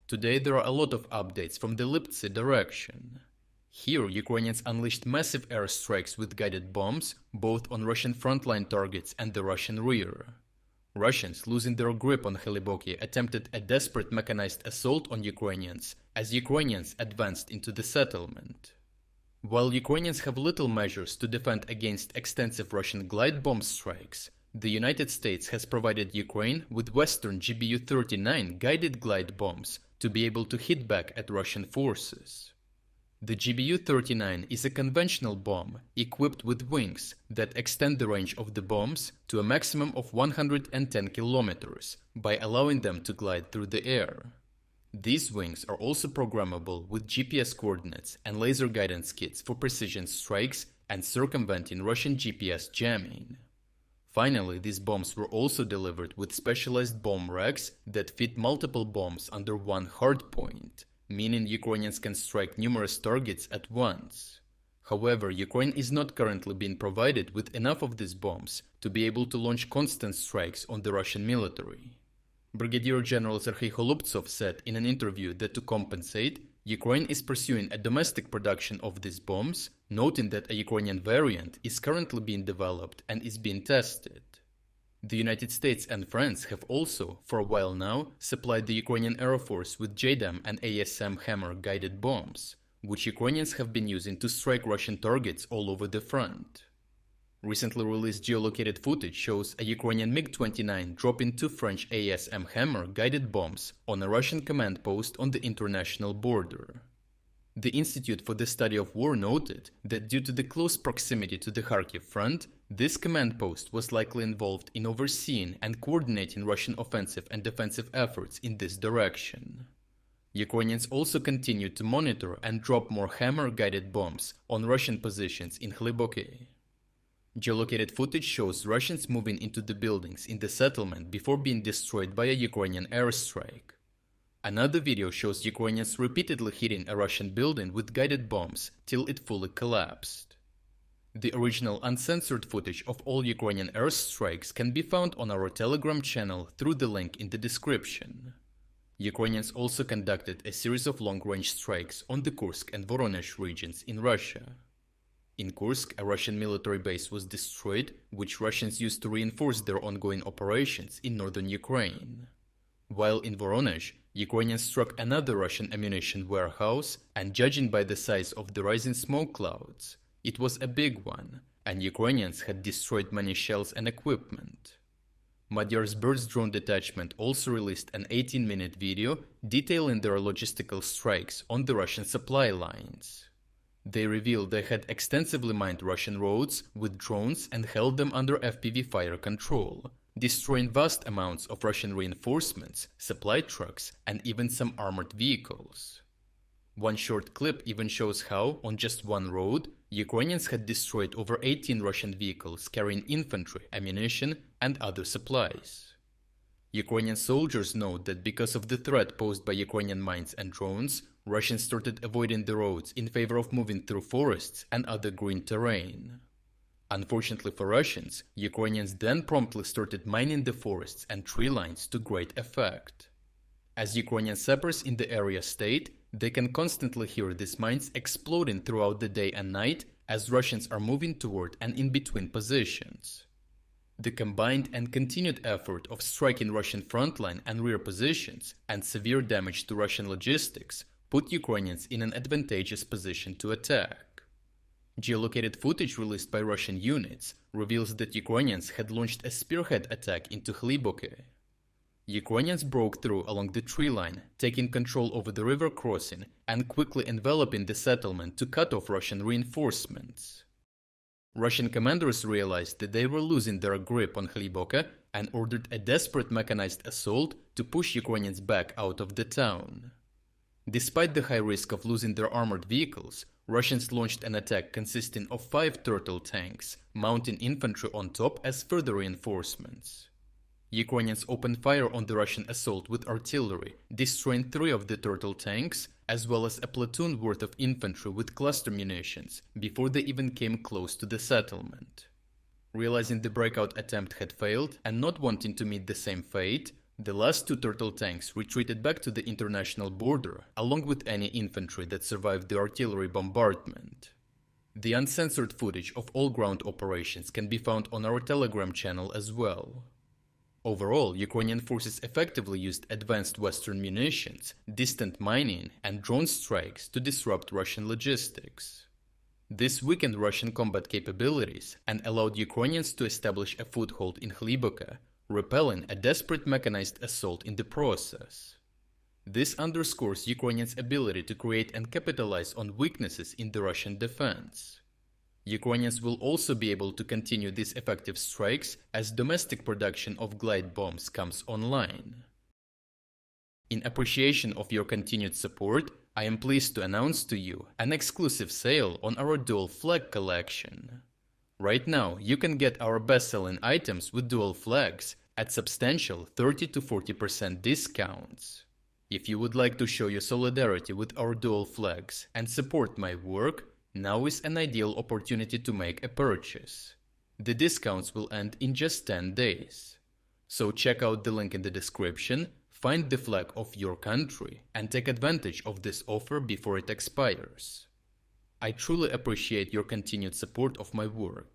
Today there are a lot of updates from the Lyptsi direction. Here, Ukrainians unleashed massive airstrikes with guided bombs, both on Russian frontline targets and the Russian rear. Russians, losing their grip on Hlyboke, attempted a desperate mechanized assault on Ukrainians as Ukrainians advanced into the settlement. While Ukrainians have little measures to defend against extensive Russian glide bomb strikes, the United States has provided Ukraine with Western GBU-39 guided glide bombs to be able to hit back at Russian forces. The GBU-39 is a conventional bomb equipped with wings that extend the range of the bombs to a maximum of 110 kilometers by allowing them to glide through the air. These wings are also programmable with GPS coordinates and laser guidance kits for precision strikes and circumventing Russian GPS jamming. Finally, these bombs were also delivered with specialized bomb racks that fit multiple bombs under one hardpoint, meaning Ukrainians can strike numerous targets at once. However, Ukraine is not currently being provided with enough of these bombs to be able to launch constant strikes on the Russian military. Brigadier General Serhiy Holubtsov said in an interview that to compensate, Ukraine is pursuing a domestic production of these bombs, noting that a Ukrainian variant is currently being developed and is being tested. The United States and France have also, for a while now, supplied the Ukrainian Air Force with JDAM and ASM Hammer guided bombs, which Ukrainians have been using to strike Russian targets all over the front. Recently released geolocated footage shows a Ukrainian MiG-29 dropping two French ASM Hammer guided bombs on a Russian command post on the international border. The Institute for the Study of War noted that due to the close proximity to the Kharkiv front, this command post was likely involved in overseeing and coordinating Russian offensive and defensive efforts in this direction. Ukrainians also continued to monitor and drop more Hammer-guided bombs on Russian positions in Hlyboke. Geolocated footage shows Russians moving into the buildings in the settlement before being destroyed by a Ukrainian airstrike. Another video shows Ukrainians repeatedly hitting a Russian building with guided bombs till it fully collapsed. The original uncensored footage of all Ukrainian airstrikes can be found on our Telegram channel through the link in the description. Ukrainians also conducted a series of long-range strikes on the Kursk and Voronezh regions in Russia. In Kursk, a Russian military base was destroyed, which Russians used to reinforce their ongoing operations in northern Ukraine. While in Voronezh, Ukrainians struck another Russian ammunition warehouse, and judging by the size of the rising smoke clouds, it was a big one, and Ukrainians had destroyed many shells and equipment. Magyar's Birds drone detachment also released an 18-minute video detailing their logistical strikes on the Russian supply lines. They revealed they had extensively mined Russian roads with drones and held them under FPV fire control, destroying vast amounts of Russian reinforcements, supply trucks, and even some armored vehicles. One short clip even shows how, on just one road, Ukrainians had destroyed over 18 Russian vehicles carrying infantry, ammunition, and other supplies. Ukrainian soldiers note that because of the threat posed by Ukrainian mines and drones, Russians started avoiding the roads in favor of moving through forests and other green terrain. Unfortunately for Russians, Ukrainians then promptly started mining the forests and tree lines to great effect. As Ukrainian sappers in the area state, they can constantly hear these mines exploding throughout the day and night as Russians are moving toward and in between positions. The combined and continued effort of striking Russian frontline and rear positions and severe damage to Russian logistics put Ukrainians in an advantageous position to attack. Geolocated footage released by Russian units reveals that Ukrainians had launched a spearhead attack into Hlyboke. Ukrainians broke through along the tree line, taking control over the river crossing and quickly enveloping the settlement to cut off Russian reinforcements. Russian commanders realized that they were losing their grip on Hlyboke and ordered a desperate mechanized assault to push Ukrainians back out of the town. Despite the high risk of losing their armored vehicles, Russians launched an attack consisting of 5 turtle tanks, mounting infantry on top as further reinforcements. Ukrainians opened fire on the Russian assault with artillery, destroying 3 of the turtle tanks, as well as a platoon worth of infantry with cluster munitions, before they even came close to the settlement. Realizing the breakout attempt had failed and not wanting to meet the same fate, The last 2 turtle tanks retreated back to the international border, along with any infantry that survived the artillery bombardment. The uncensored footage of all ground operations can be found on our Telegram channel as well. Overall, Ukrainian forces effectively used advanced Western munitions, distant mining, and drone strikes to disrupt Russian logistics. This weakened Russian combat capabilities and allowed Ukrainians to establish a foothold in Hlyboke, repelling a desperate mechanized assault in the process. This underscores Ukrainians' ability to create and capitalize on weaknesses in the Russian defense. Ukrainians will also be able to continue these effective strikes as domestic production of glide bombs comes online. In appreciation of your continued support, I am pleased to announce to you an exclusive sale on our dual flag collection. Right now, you can get our best-selling items with dual flags at substantial 30 to 40% discounts. If you would like to show your solidarity with our dual flags and support my work, now is an ideal opportunity to make a purchase. The discounts will end in just 10 days. So check out the link in the description, find the flag of your country, and take advantage of this offer before it expires. I truly appreciate your continued support of my work.